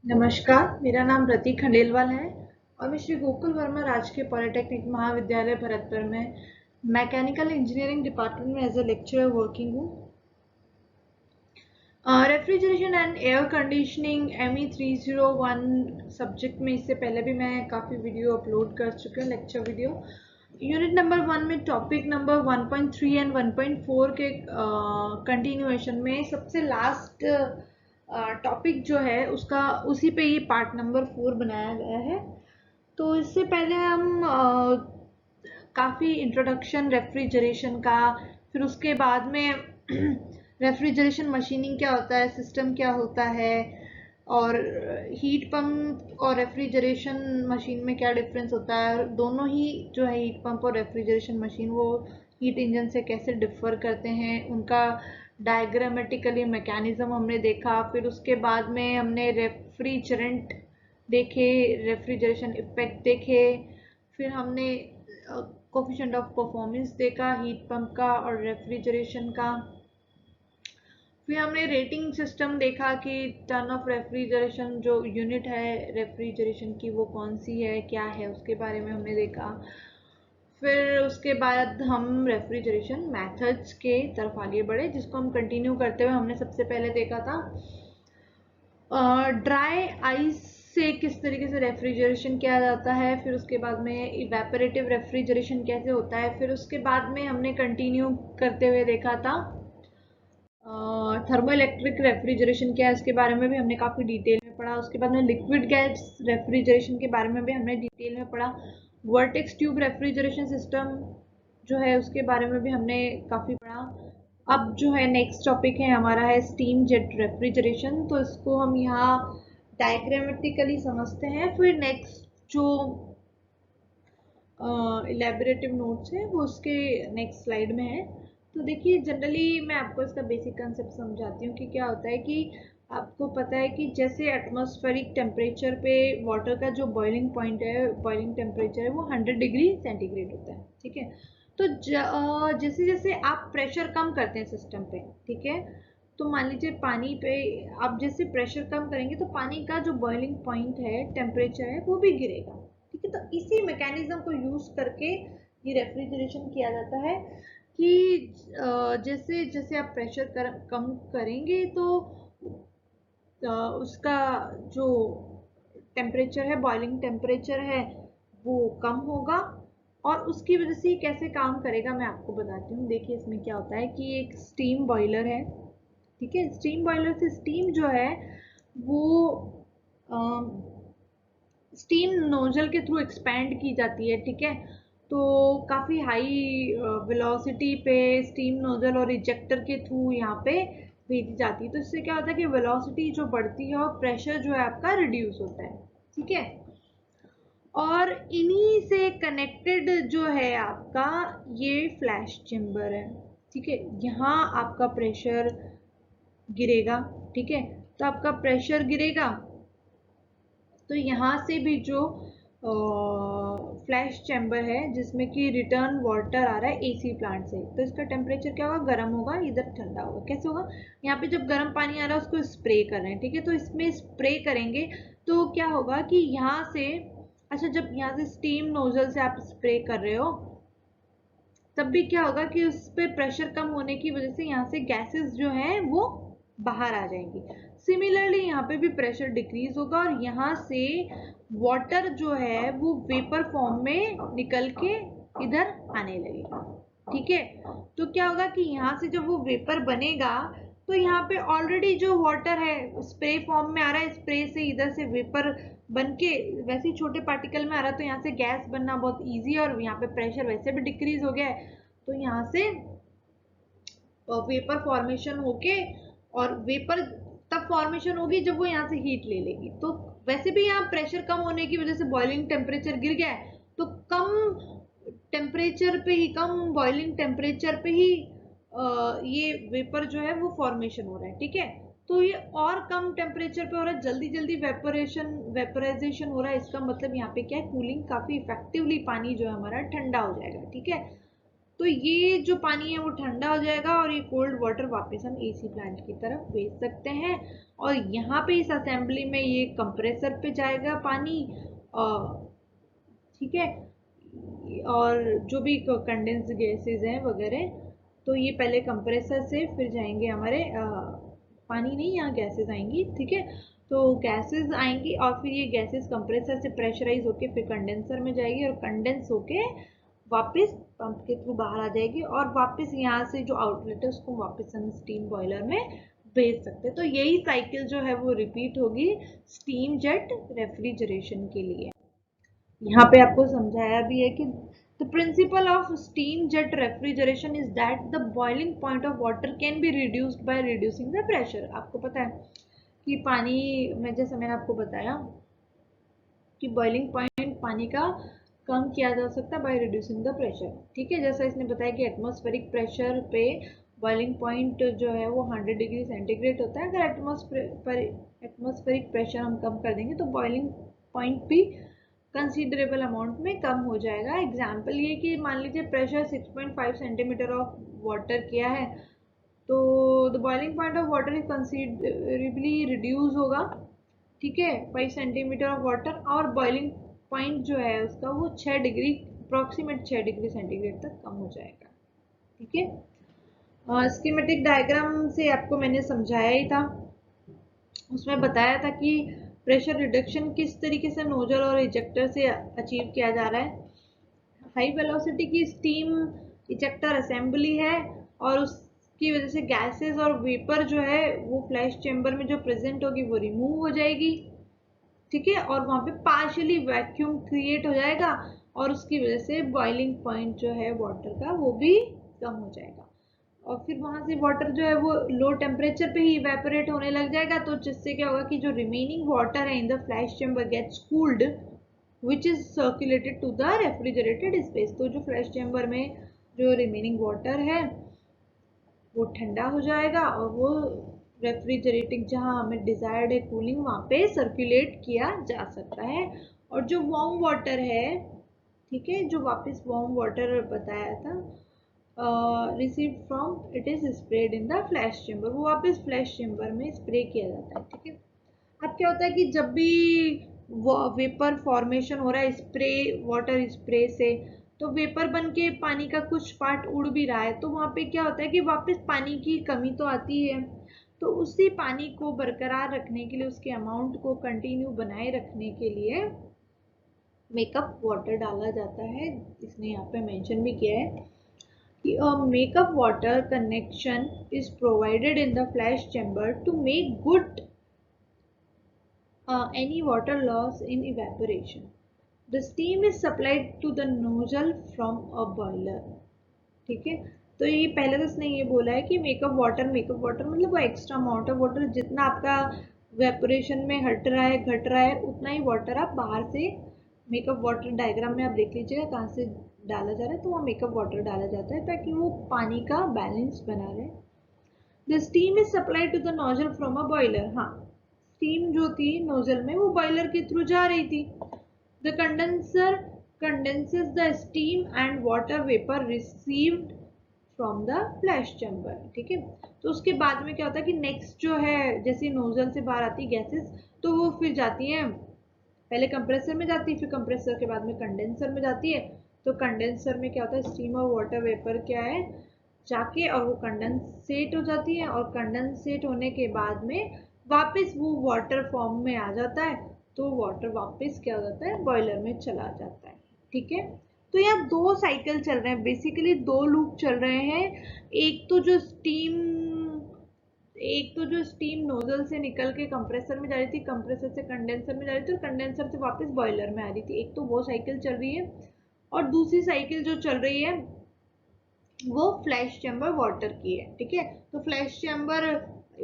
नमस्कार, मेरा नाम रति खंडेलवाल है और मैं श्री गोकुल वर्मा राजकीय पॉलिटेक्निक महाविद्यालय भरतपुर में मैकेनिकल इंजीनियरिंग डिपार्टमेंट में एज ए लेक्चरर वर्किंग हूँ। Refrigeration and air conditioning ME301 subject में इससे पहले भी मैं काफ़ी वीडियो अपलोड कर चुकी हूँ, लेक्चर वीडियो। यूनिट नंबर 1 में टॉपिक नंबर 1.3 एंड 1.4 के कंटिन्यूएशन में सबसे लास्ट टॉपिक जो है उसका उसी पे ये पार्ट नंबर 4 बनाया गया है। तो इससे पहले हम काफ़ी इंट्रोडक्शन रेफ्रिजरेशन का, फिर उसके बाद में रेफ्रिजरेशन मशीनिंग क्या होता है, सिस्टम क्या होता है, और हीट पंप और रेफ्रिजरेशन मशीन में क्या डिफरेंस होता है। दोनों ही जो है हीट पंप और रेफ्रिजरेशन मशीन वो हीट इंजन से कैसे डिफर करते हैं, उनका डायग्रामेटिकली मैकेनिज्म हमने देखा। फिर उसके बाद में हमने रेफ्रिजरेंट देखे, रेफ्रिजरेशन इफेक्ट देखे, फिर हमने कोफिशिएंट ऑफ परफॉर्मेंस देखा हीट पंप का और रेफ्रिजरेशन का। फिर हमने रेटिंग सिस्टम देखा कि टन ऑफ रेफ्रिजरेशन जो यूनिट है रेफ्रिजरेशन की वो कौन सी है, क्या है, उसके बारे में हमने देखा। फिर उसके बाद हम रेफ्रिजरेशन मेथड्स के तरफ आगे बढ़े, जिसको हम कंटिन्यू करते हुए हमने सबसे पहले देखा था ड्राई आइस से किस तरीके से रेफ्रिजरेशन किया जाता है। फिर उसके बाद में इवेपोरेटिव रेफ्रिजरेशन कैसे होता है। फिर उसके बाद में हमने कंटिन्यू करते हुए देखा था थर्मो इलेक्ट्रिक रेफ्रिजरेशन क्या है, उसके बारे में भी हमने काफ़ी डिटेल में पढ़ा। उसके बाद में लिक्विड गैस रेफ्रिजरेशन के बारे में भी हमने डिटेल में पढ़ा। वर्टेक्स ट्यूब रेफ्रिजरेशन सिस्टम जो है उसके बारे में भी हमने काफ़ी पढ़ा। अब जो है नेक्स्ट टॉपिक है हमारा है स्टीम जेट रेफ्रिजरेशन। तो इसको हम यहाँ डायग्रामेटिकली समझते हैं। फिर नेक्स्ट जो इलेबोरेटिव नोट्स है वो उसके नेक्स्ट स्लाइड में है। तो देखिए जनरली मैं आपको इसका बेसिक कंसेप्ट समझाती हूँ कि क्या होता है कि आपको पता है कि जैसे एटमॉस्फेरिक टेम्परेचर पे वाटर का जो बॉइलिंग पॉइंट है, बॉइलिंग टेम्परेचर है वो 100 डिग्री सेंटीग्रेड होता है, ठीक है। तो जैसे जैसे आप प्रेशर कम करते हैं सिस्टम पे, ठीक है, तो मान लीजिए पानी पे आप जैसे प्रेशर कम करेंगे तो पानी का जो बॉइलिंग पॉइंट है, टेम्परेचर है, वो भी गिरेगा, ठीक है। तो इसी मैकेनिज्म को यूज करके ये रेफ्रिजरेशन किया जाता है कि जैसे जैसे आप प्रेशर कम करेंगे तो उसका जो टेम्परेचर है, बॉइलिंग टेम्परेचर है, वो कम होगा। और उसकी वजह से कैसे काम करेगा मैं आपको बताती हूँ। देखिए इसमें क्या होता है कि एक स्टीम बॉयलर है, ठीक है। स्टीम बॉयलर से स्टीम जो है वो स्टीम नोजल के थ्रू एक्सपैंड की जाती है, ठीक है। तो काफ़ी हाई वेलोसिटी पे स्टीम नोजल और इजेक्टर के थ्रू यहाँ पे भेजी जाती है। तो इससे क्या होता है कि वेलोसिटी जो बढ़ती है और प्रेशर जो है आपका रिड्यूस होता है, ठीक है। और इन्हीं से कनेक्टेड जो है आपका ये फ्लैश चेम्बर है, ठीक है। यहाँ आपका प्रेशर गिरेगा, ठीक है। तो आपका प्रेशर गिरेगा तो यहाँ से भी जो फ्लैश चैम्बर है जिसमें कि रिटर्न वाटर आ रहा है एसी प्लांट से, तो इसका टेम्परेचर क्या होगा, गर्म होगा, इधर ठंडा होगा। कैसे होगा, यहाँ पे जब गर्म पानी आ रहा है उसको स्प्रे कर रहे हैं, ठीक है। तो इसमें स्प्रे करेंगे तो क्या होगा कि यहाँ से, अच्छा जब यहाँ से स्टीम नोजल से आप स्प्रे कर रहे हो तब भी क्या होगा कि उस पर प्रेशर कम होने की वजह से यहाँ से गैसेस जो हैं वो बाहर आ जाएंगी। सिमिलरली यहाँ पे भी प्रेशर डिक्रीज होगा और यहाँ से वाटर जो है वो वेपर फॉर्म में निकल के इधर आने लगेगा, ठीक है। तो क्या होगा कि यहाँ से जब वो वेपर बनेगा तो यहाँ पे ऑलरेडी जो वाटर है स्प्रे फॉर्म में आ रहा है, स्प्रे से इधर से वेपर बन के वैसे ही छोटे पार्टिकल में आ रहा है, तो यहाँ से गैस बनना बहुत इजी है और यहाँ पे प्रेशर वैसे भी डिक्रीज हो गया है। तो यहाँ से वेपर फॉर्मेशन होके, और वेपर तब फॉर्मेशन होगी जब वो यहाँ से हीट ले लेगी। तो वैसे भी यहाँ प्रेशर कम होने की वजह से बॉइलिंग टेम्परेचर गिर गया है, तो कम टेम्परेचर पे ही, कम बॉइलिंग टेम्परेचर पे ही ये वेपर जो है वो फॉर्मेशन हो रहा है, ठीक है। तो ये और कम टेम्परेचर पे हो रहा है, जल्दी जल्दी वेपराइजेशन हो रहा है। इसका मतलब यहाँ पे क्या है, कूलिंग काफी इफेक्टिवली पानी जो है हमारा ठंडा हो जाएगा, ठीक है। तो ये जो पानी है वो ठंडा हो जाएगा और ये कोल्ड वाटर वापस हम एसी प्लांट की तरफ भेज सकते हैं। और यहाँ पे इस असेंबली में ये कंप्रेसर पे जाएगा पानी, ठीक है। और जो भी कंडेंस गैसेस हैं वगैरह, तो ये पहले कंप्रेसर से फिर जाएंगे हमारे पानी नहीं, यहाँ गैसेस आएंगी, ठीक है। तो गैसेस आएंगी और फिर ये गैसेस कंप्रेसर से प्रेशराइज होके फिर कंडेंसर में जाएगी और कंडेंस होके वापस पंप के थ्रू बाहर आ जाएगी और वापस यहाँ से जो आउटलेट है उसको वापस हम स्टीम बॉयलर में भेज सकते हैं। तो यही साइकिल जो है वो रिपीट होगी स्टीम जेट रेफ्रिजरेशन के लिए। यहाँ पे आपको समझाया भी है कि the principle of steam jet refrigeration is that the boiling point of water can be reduced by reducing the pressure। आपको पता है कि पानी में, जैसे मैंने आपको बताया कि बॉइलिंग पॉइंट पानी का कम किया जा सकता है बाय रिड्यूसिंग द प्रेशर, ठीक है। जैसा इसने बताया कि एटमॉस्फेरिक प्रेशर पे बॉइलिंग पॉइंट जो है वो 100 डिग्री सेंटीग्रेड होता है। अगर एटमॉस्फेरिक प्रेशर हम कम कर देंगे तो बॉइलिंग पॉइंट भी कंसीडरेबल अमाउंट में कम हो जाएगा। एग्जाम्पल ये कि मान लीजिए प्रेशर 6.5 सेंटीमीटर ऑफ वाटर किया है, तो the boiling point of water is considerably reduce होगा, ठीक है, 5 सेंटीमीटर ऑफ वाटर, और बॉइलिंग पॉइंट जो है उसका वो 6 डिग्री अप्रॉक्सीमेट 6 डिग्री सेंटीग्रेड तक कम हो जाएगा, ठीक है। स्कीमेटिक डायग्राम से आपको मैंने समझाया ही था, उसमें बताया था कि प्रेशर रिडक्शन किस तरीके से नोजल और इजेक्टर से अचीव किया जा रहा है। हाई वेलोसिटी की स्टीम इजेक्टर असेंबली है और उसकी वजह से गैसेस और वेपर जो है वो फ्लैश चेंबर में जो प्रेजेंट होगी वो रिमूव हो जाएगी, ठीक है, और वहां पे पार्शियली वैक्यूम क्रिएट हो जाएगा और उसकी वजह से बॉइलिंग पॉइंट जो है वाटर का वो भी कम हो जाएगा और फिर वहां से वाटर जो है वो लो टेम्परेचर पे ही इवेपोरेट होने लग जाएगा। तो जिससे क्या होगा कि जो रिमेनिंग वाटर है in the flash chamber gets cooled which is circulated to the refrigerated space. तो जो फ्लैश चेंबर में जो रिमेनिंग वाटर है वो ठंडा हो जाएगा और वो रेफ्रिजरेटिंग जहां हमें डिजायर्ड है कूलिंग वहां पे सर्कुलेट किया जा सकता है। और जो वार्म वाटर है, ठीक है, जो वापस वार्म वाटर बताया था receive from it is spread in the flash chamber, वो वापस फ्लैश चेंबर में स्प्रे किया जाता है, ठीक है। अब क्या होता है कि जब भी वेपर फॉर्मेशन हो रहा है स्प्रे वाटर स्प्रे से, तो वेपर बन के पानी का कुछ पार्ट उड़ भी रहा है, तो वहां पे क्या होता है कि वापस पानी की कमी तो आती है। तो उसी पानी को बरकरार रखने के लिए, उसके अमाउंट को कंटिन्यू बनाए रखने के लिए मेकअप वाटर डाला जाता है। इसने यहाँ पे मेंशन भी किया है कि a makeup water connection is provided in the flash chamber to make good any water loss in evaporation. The steam is supplied to the nozzle from a boiler, ठीक है। तो ये पहले तो इसने ये बोला है कि मेकअप वाटर मतलब वो एक्स्ट्रा अमाउंट ऑफ वाटर जितना आपका वेपोरेशन में हट रहा है घट रहा है उतना ही वाटर आप बाहर से, मेकअप वाटर डायग्राम में आप देख लीजिएगा कहाँ से डाला जा रहा है, तो वहाँ मेकअप वाटर डाला जाता है ताकि वो पानी का बैलेंस बना रहे। The steam is supplied to the nozzle from a boiler. हाँ, स्टीम जो थी नोजल में वो बॉयलर के थ्रू जा रही थी। The condenser condenses the steam and water vapor received from the flash chamber, ठीक है। तो उसके बाद में क्या होता है कि नेक्स्ट जो है जैसे नोजल से बाहर आती गैसेस, तो वो फिर जाती हैं, पहले कंप्रेसर में जाती है, फिर कंप्रेसर के बाद में कंडेंसर में जाती है। तो कंडेंसर में क्या होता है, स्टीम और वाटर वेपर क्या है जाके और वो कंडेंसेट हो जाती है और कंडेंसेट होने के बाद में वापस वो वाटर फॉर्म में आ जाता है। तो वाटर वापस क्या हो जाता है, बॉयलर में चला जाता है, ठीक है। तो यहाँ दो साइकिल चल रहे हैं, बेसिकली दो लूप चल रहे हैं। एक तो जो स्टीम नोजल से निकल के कंप्रेसर में जा रही थी, कंप्रेसर से कंडेंसर में जा रही थी और कंडेंसर से वापस बॉयलर में आ रही थी। एक तो वो साइकिल चल रही है और दूसरी साइकिल जो चल रही है वो फ्लैश चैम्बर वाटर की है, ठीक है। तो फ्लैश चैम्बर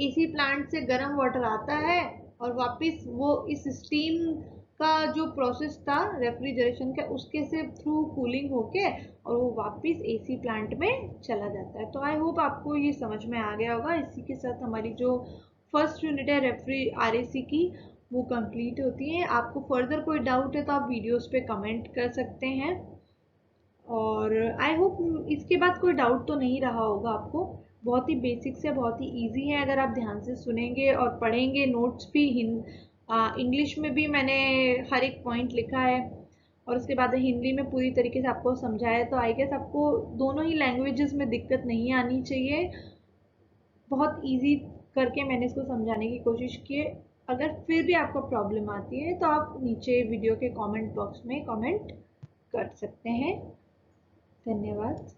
एसी प्लांट से गर्म वाटर आता है और वापस वो इस स्टीम का जो प्रोसेस था रेफ्रिजरेशन का उसके से थ्रू कूलिंग होके और वो वापस एसी प्लांट में चला जाता है। तो आई होप आपको ये समझ में आ गया होगा। इसी के साथ हमारी जो फर्स्ट यूनिट है रेफ्री आरएसी की वो कंप्लीट होती है। आपको फर्दर कोई डाउट है तो आप वीडियोस पे कमेंट कर सकते हैं और आई होप इसके बाद कोई डाउट तो नहीं रहा होगा आपको। बहुत ही बेसिक से बहुत ही इजी है, अगर आप ध्यान से सुनेंगे और पढ़ेंगे। नोट्स भी इंग्लिश में भी मैंने हर एक पॉइंट लिखा है और उसके बाद हिंदी में पूरी तरीके से आपको समझाया है, तो आई गेस आपको दोनों ही लैंग्वेजेस में दिक्कत नहीं आनी चाहिए। बहुत इजी करके मैंने इसको समझाने की कोशिश की है। अगर फिर भी आपको प्रॉब्लम आती है तो आप नीचे वीडियो के कमेंट बॉक्स में कमेंट कर सकते हैं। धन्यवाद।